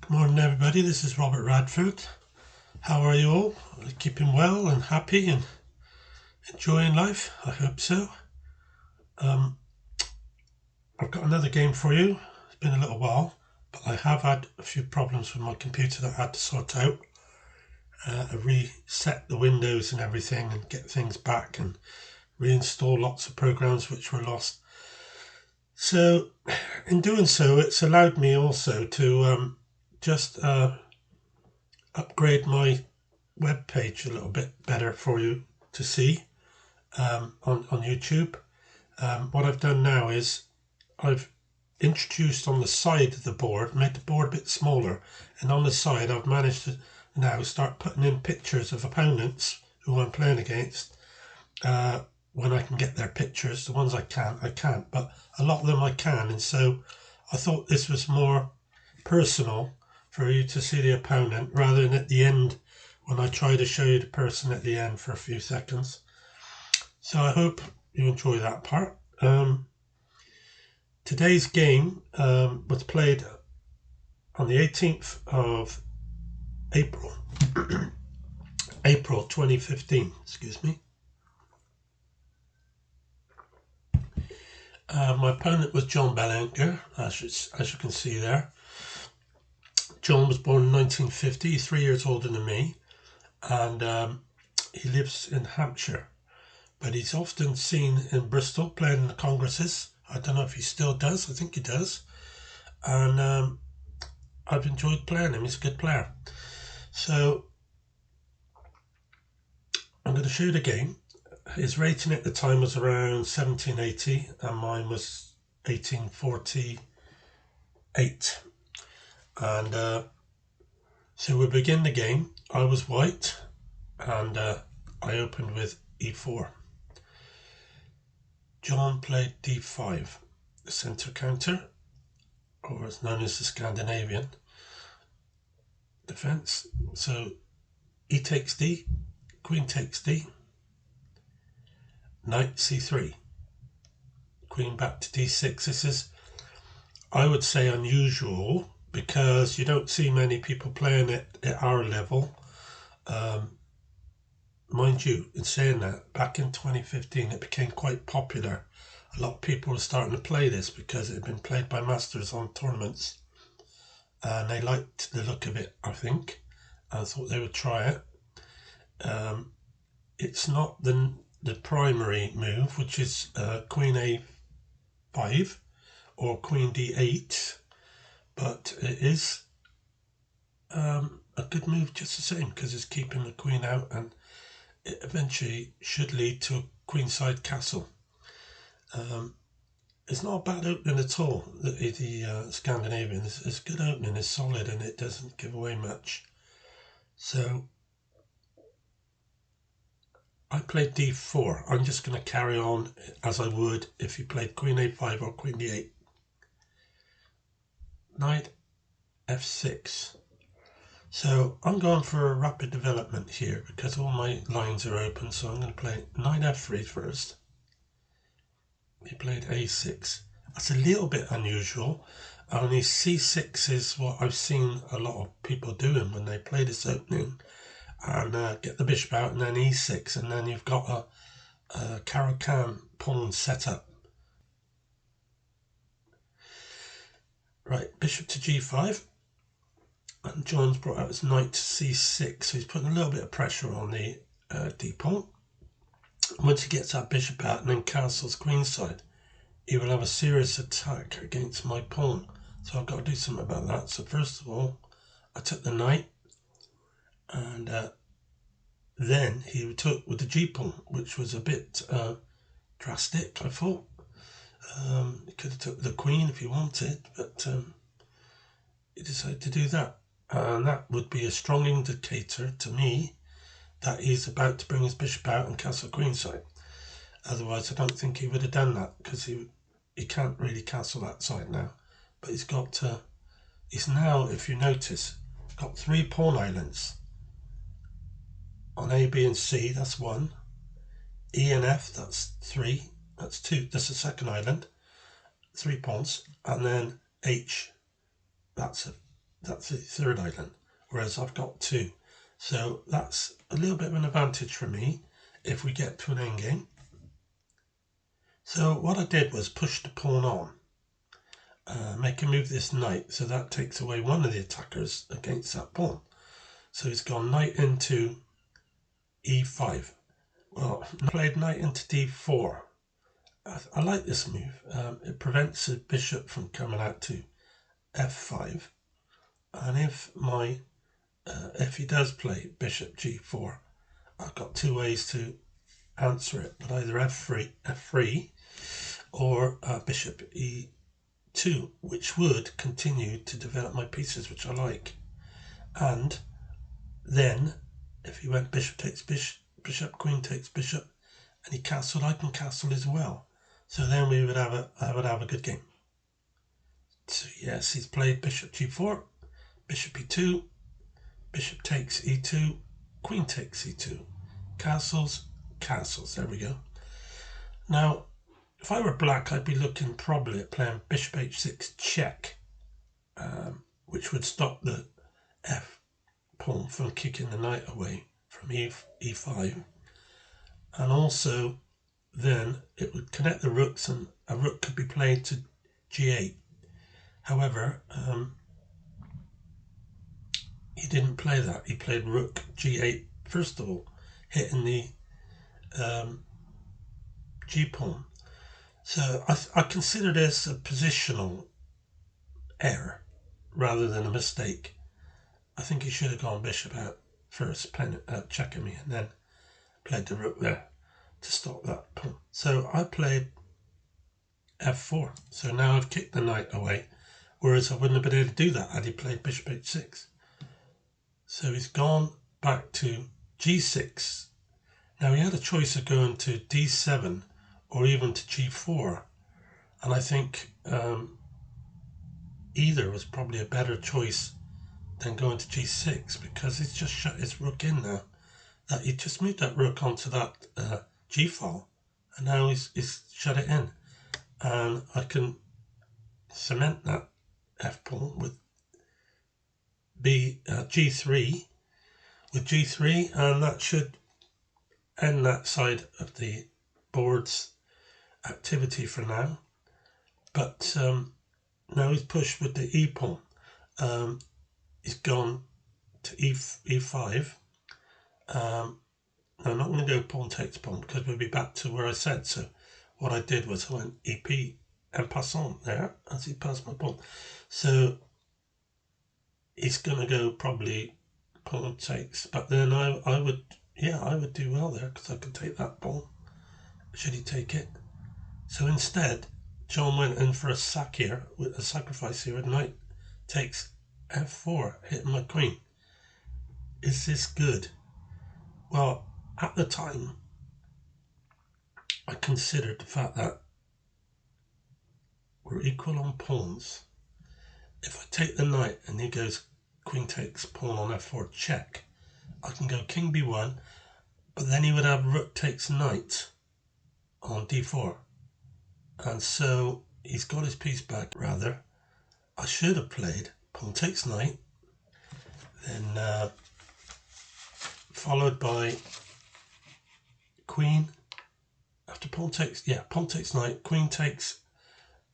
Good morning, everybody. This is Robert Radford. How are you all? Keeping well and happy and enjoying life? I hope so. I've got another game for you. It's been a little while, but I have had a few problems with my computer that I had to sort out. I reset the windows and everything and get things back and reinstall lots of programs which were lost. So, in doing so, it's allowed me also to just upgrade my web page a little bit better for you to see on YouTube. What I've done now is I've introduced on the side of the board, made the board a bit smaller, and on the side I've managed to now start putting in pictures of opponents who I'm playing against. When I can get their pictures, the ones I can't, but a lot of them I can, and so I thought this was more personal for you to see the opponent rather than at the end when I try to show you the person at the end for a few seconds. So I hope you enjoy that part. Today's game was played on the 18th of April, April 2015, excuse me. My opponent was J.Belinger, as you can see there. John was born in 1950, he's 3 years older than me, and he lives in Hampshire. But he's often seen in Bristol playing in the congresses. I don't know if he still does, I think he does. And I've enjoyed playing him, he's a good player. So I'm going to show you the game. His rating at the time was around 1780 and mine was 1848. And so we begin the game. I was white and I opened with e4. John played d5, the centre counter, or as known as the Scandinavian defence. So e takes d, queen takes d, knight c3, queen back to d6. This is, I would say, unusual because you don't see many people playing it at our level. Mind you, in saying that, back in 2015 it became quite popular. A lot of people were starting to play this because it had been played by masters on tournaments and they liked the look of it, I think, and thought they would try it. It's not the primary move, which is queen a5 or queen d8, but it is a good move just the same because it's keeping the queen out and it eventually should lead to a queenside castle. It's not a bad opening at all. The Scandinavian is good opening, it's solid and it doesn't give away much. So I played d4. I'm just going to carry on as I would if you played queen a5 or queen d8. Knight f6. So I'm going for a rapid development here because all my lines are open, so I'm going to play knight f3 first. He played a6. That's a little bit unusual. Only c6 is what I've seen a lot of people doing when they play this opening, and get the bishop out and then e6, and then you've got a Caro-Kann pawn set up. Right, bishop to g5. And John's brought out his knight to c6, so he's putting a little bit of pressure on the d pawn. Once he gets that bishop out and then castles queenside, he will have a serious attack against my pawn. So I've got to do something about that. So first of all, I took the knight, and then he took with the g pawn, which was a bit drastic, I thought. He could have took the queen if he wanted, but he decided to do that. And that would be a strong indicator to me that he's about to bring his bishop out and castle queenside. Otherwise, I don't think he would have done that because he can't really castle that side now. But he's now, if you notice, got 3 pawn islands. On A, B and C, that's 1. E and F, that's 3. That's 2. That's the second island. 3 pawns. And then H, that's that's the third island, whereas I've got two. So that's a little bit of an advantage for me if we get to an endgame. So what I did was push the pawn on, make him move this knight, so that takes away one of the attackers against that pawn. So he's gone knight into e5. Well, I played knight into d4. I like this move. It prevents the bishop from coming out to f5. And if he does play bishop g4, I've got two ways to answer it, but either f3 or bishop e2, which would continue to develop my pieces, which I like. And then if he went bishop takes bishop, queen takes bishop, and he castled, I can castle as well. So then we would have a good game. So yes, he's played bishop g4, bishop e2, bishop takes e2, queen takes e2, castles, there we go. Now, if I were black, I'd be looking probably at playing bishop h6 check, which would stop the f pawn from kicking the knight away from e5. And also, then it would connect the rooks and a rook could be played to g8. However, he didn't play that. He played rook g8 first of all, hitting the g pawn. So I consider this a positional error rather than a mistake. I think he should have gone bishop out first, checking me, and then played the rook there to stop that pawn. So I played f4. So now I've kicked the knight away, whereas I wouldn't have been able to do that had he played bishop h6. So he's gone back to g6. Now he had a choice of going to d7 or even to g4, and I think either was probably a better choice than going to g6, because he's just shut his rook in now. That he just moved that rook onto that g file, and now he's shut it in, and I can cement that f pawn with g3 with g3, and that should end that side of the board's activity for now. But now he's pushed with the e pawn. He's gone to e5. I'm not going to go pawn takes pawn because we'll be back to where I said. So what I did was I went ep en passant there as he passed my pawn. So he's going to go probably pawn takes, but then I would do well there because I could take that pawn should he take it. So instead, John went in for a sacrifice here with knight takes f4, hitting my queen. Is this good? Well, at the time, I considered the fact that we're equal on pawns. If I take the knight and he goes queen takes pawn on f4 check, I can go king b1, but then he would have rook takes knight on d4. And so he's got his piece back. Rather, I should have played pawn takes knight, then followed by queen after pawn takes knight, queen takes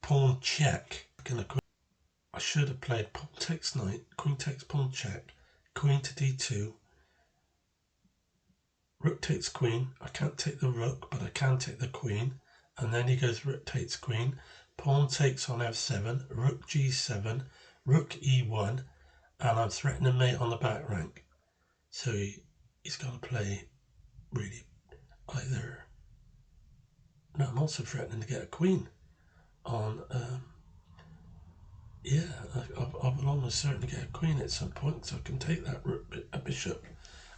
pawn check. I should have played pawn takes knight, queen takes pawn check, queen to d2, rook takes queen. I can't take the rook, but I can take the queen, and then he goes rook takes queen, pawn takes on f7, rook g7, rook e1, and I'm threatening mate on the back rank. So he's got to play really either. No, I'm also threatening to get a queen on. I will almost certainly get a queen at some point, so I can take that a bishop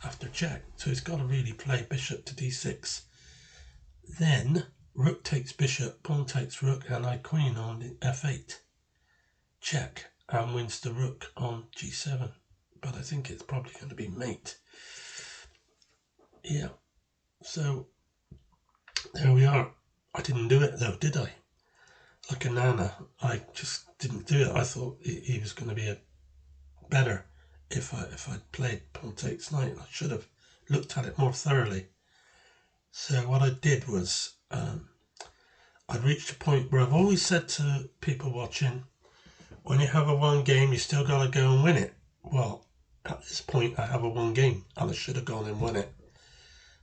after check. So he's got to really play bishop to d6. Then rook takes bishop, pawn takes rook, and I queen on the f8 check, and wins the rook on g7. But I think it's probably going to be mate. Yeah. So there we are. I didn't do it though, did I? Like a nana, I just didn't do it. I thought he was going to be a better if I'd played pawn takes knight. I should have looked at it more thoroughly. So what I did was I'd reached a point where I've always said to people watching, when you have a one game, you still got to go and win it. Well, at this point, I have a one game, and I should have gone and won it.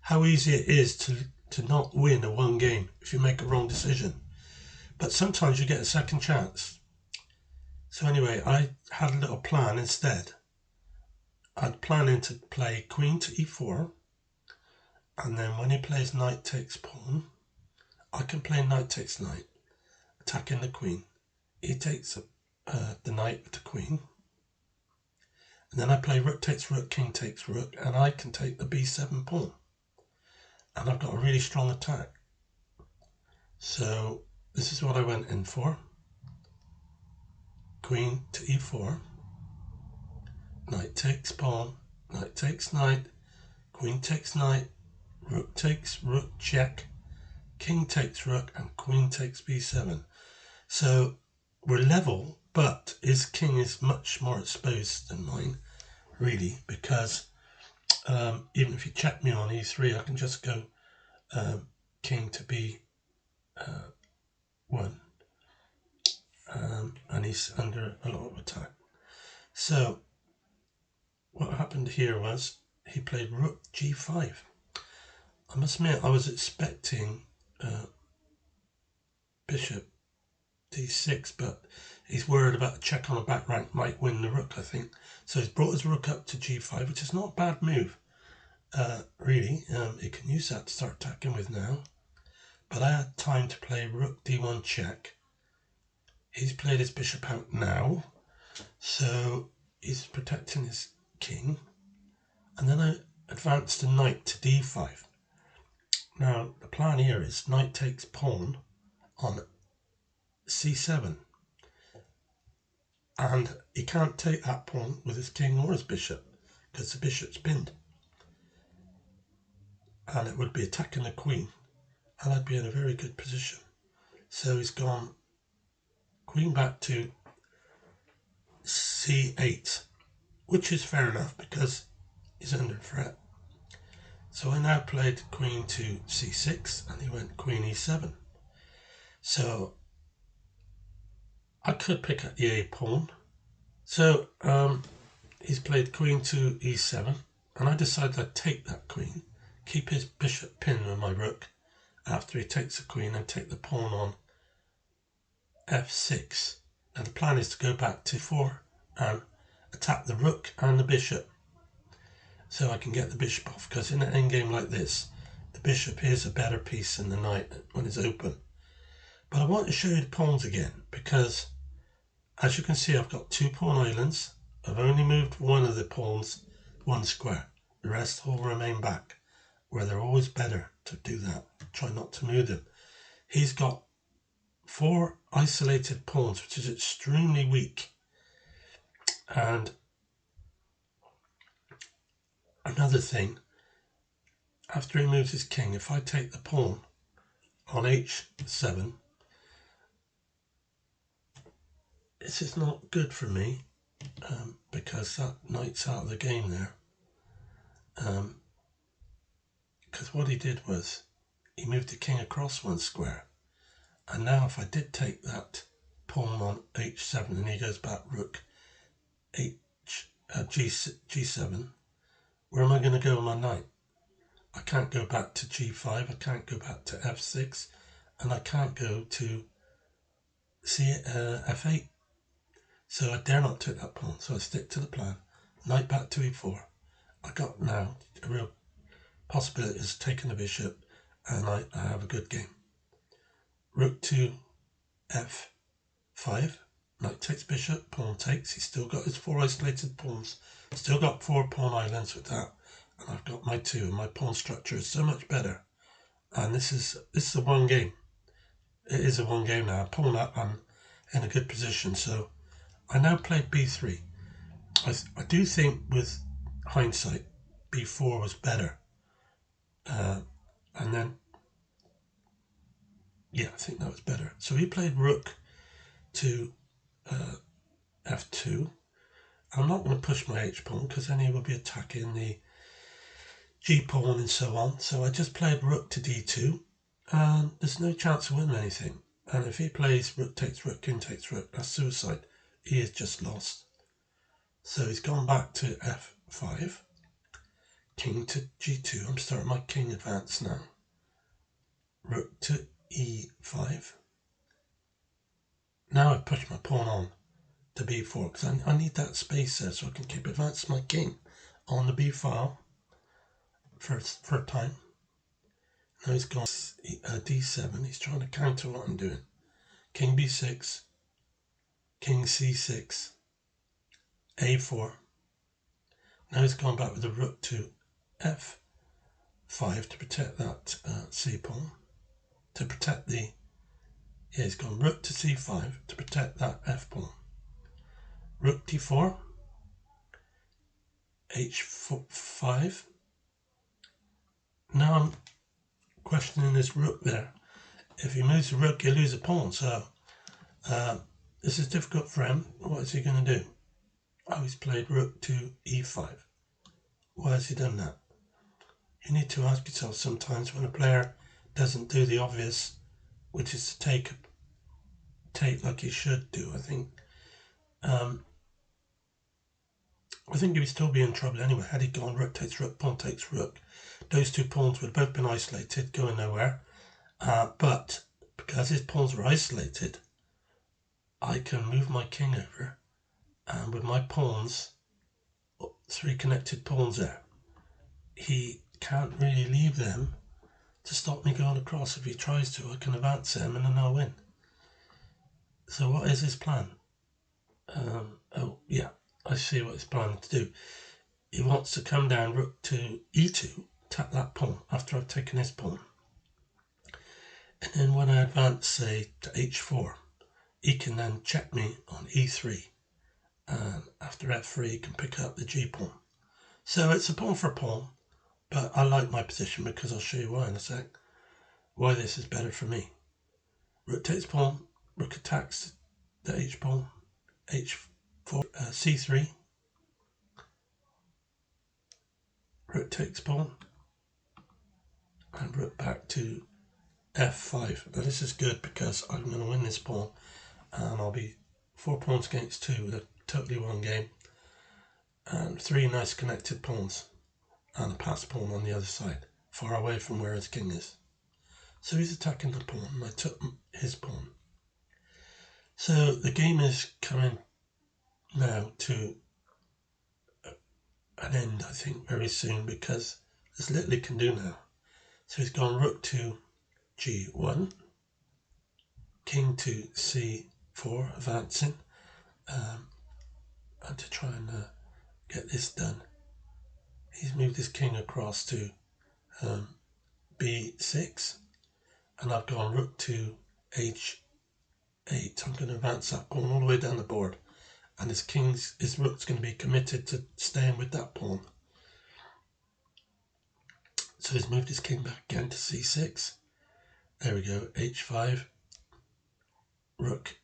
How easy it is to not win a one game if you make a wrong decision. But sometimes you get a second chance. So anyway, I had a little plan instead. I'd planning to play queen to e4, and then when he plays knight takes pawn, I can play knight takes knight, attacking the queen. He takes the knight with the queen, and then I play rook takes rook, king takes rook, and I can take the b7 pawn, and I've got a really strong attack. So this is what I went in for. Queen to e4, knight takes pawn, knight takes knight, queen takes knight, rook takes rook, check, king takes rook, and queen takes b7. So we're level, but his king is much more exposed than mine, really, because even if you check me on e3, I can just go king to b1, and he's under a lot of attack. So what happened here was he played rook g5. I must admit, I was expecting bishop d6, but he's worried about the check on a back rank might win the rook, I think. So he's brought his rook up to g5, which is not a bad move, really. He can use that to start attacking with now. But I had time to play rook d1 check. He's played his bishop out now, so he's protecting his king. And then I advanced a knight to d5. Now, the plan here is knight takes pawn on c7. And he can't take that pawn with his king or his bishop, because the bishop's pinned. And it would be attacking the queen, and I'd be in a very good position. So he's gone queen back to c8, which is fair enough because he's under threat. So I now played queen to c6, and he went queen e7. So I could pick up the a pawn. So he's played queen to e7, and I decided I'd take that queen, keep his bishop pinned with my rook after he takes the queen, and take the pawn on f6. Now the plan is to go back to 4 and attack the rook and the bishop, so I can get the bishop off, because in an endgame like this, the bishop is a better piece than the knight when it's open. But I want to show you the pawns again, because as you can see, I've got 2 pawn islands. I've only moved one of the pawns 1 square. The rest all remain back, where they're always better to do that. Try not to move them. He's got 4 isolated pawns, which is extremely weak. And another thing, after he moves his king, if I take the pawn on h7, this is not good for me, because that knight's out of the game there. Because what he did was he moved the king across 1 square, and now if I did take that pawn on h7 and he goes back rook g7, where am I going to go with my knight? I can't go back to g5, I can't go back to f6, and I can't go to f8. So I dare not take that pawn, so I stick to the plan. Knight back to e4. I got now a real possibility of taking the bishop, and I have a good game. Rook to f5. Knight takes bishop, pawn takes. He's still got his 4 isolated pawns. Still got 4 pawn islands with that. And I've got my 2, and my pawn structure is so much better. And this is a one game. It is a one game now. Pawn up, I'm in a good position. So I now played b3. I do think with hindsight, b4 was better. And then, yeah, I think that was better. So he played rook to f2. I'm not going to push my h-pawn because then he will be attacking the g-pawn and so on. So I just played rook to d2, and there's no chance of winning anything. And if he plays rook takes rook, king takes rook, that's suicide. He is just lost. So he's gone back to f5, king to g2. I'm starting my king advance now. Rook to e5. Now I've pushed my pawn on to b4 because I need that space there so I can keep advancing my king on the b file for a time. Now he's gone d7. He's trying to counter what I'm doing. King b6, king c6, a4. Now he's gone back with the rook to f5 to protect that c pawn. To protect the... Yeah, he's gone rook to c5 to protect that f pawn. Rook d4, h5. Now I'm questioning this rook there. If he moves the rook, he'll lose a pawn. So this is difficult for him. What is he going to do? Oh, he's played rook to e5. Why has he done that? You need to ask yourself sometimes when a player doesn't do the obvious, which is to take like he should do. I think he would still be in trouble anyway. Had he gone rook takes rook, pawn takes rook, those two pawns would have both been isolated, going nowhere. But because his pawns were isolated, I can move my king over, and with my pawns, 3 connected pawns there, he can't really leave them to stop me going across. If he tries to, I can advance him and then I'll win. So what is his plan? Oh yeah, I see what he's planning to do. He wants to come down rook to e2, tap that pawn after I've taken his pawn. And then when I advance, say, to h4, he can then check me on e3. And after f3, he can pick up the g pawn. So it's a pawn for a pawn, but I like my position because I'll show you why in a sec. Why this is better for me. Rook takes pawn, rook attacks the h pawn, h4, c3, rook takes pawn, and rook back to f5. Now this is good because I'm going to win this pawn, and I'll be 4 pawns against 2 with a totally won game, and 3 nice connected pawns, and a passed pawn on the other side, far away from where his king is. So he's attacking the pawn, and I took his pawn. So the game is coming now to an end, I think, very soon, because there's little he can do now. So he's gone rook to g1, king to c4, advancing, and to try and get this done, he's moved his king across to b6, and I've gone rook to h8. I'm going to advance that pawn all the way down the board, and his rook's going to be committed to staying with that pawn. So he's moved his king back again to c6. There we go, h5, rook,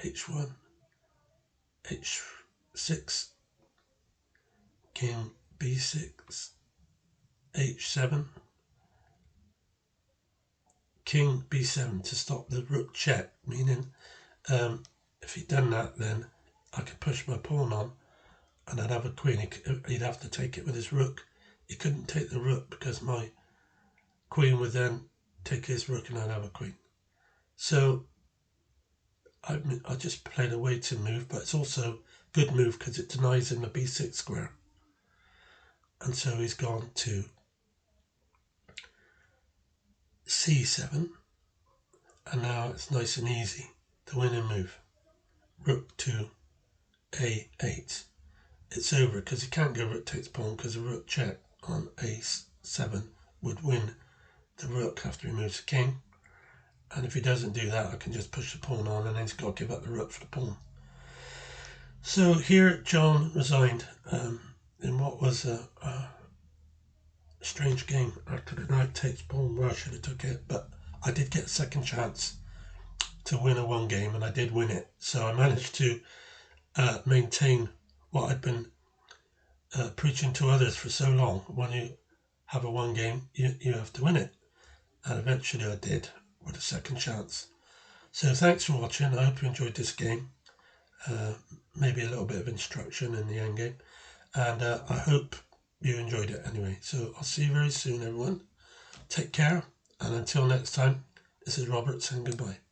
h1, h6, king b6, h7, king b7 to stop the rook check, meaning if he'd done that, then I could push my pawn on and I'd have a queen. He'd have to take it with his rook. He couldn't take the rook because my queen would then take his rook and I'd have a queen. So I just played a waiting move, but it's also a good move because it denies him a b6 square. And so he's gone to c7, and now it's nice and easy, the winning move. Rook to a8. It's over because he can't go rook takes pawn because a rook check on a7 would win the rook after he moves the king. And if he doesn't do that, I can just push the pawn on and then he's got to give up the rook for the pawn. So here John resigned in what was a strange game after the knight takes pawn. Well, I should have took it, but I did get a second chance to win a 1 game and I did win it. So I managed to maintain what I'd been preaching to others for so long. When you have a one game, you have to win it. And eventually I did with a second chance. So thanks for watching. I hope you enjoyed this game. Maybe a little bit of instruction in the end game. And I hope you enjoyed it anyway. So I'll see you very soon, everyone. Take care. And until next time, this is Robert saying goodbye.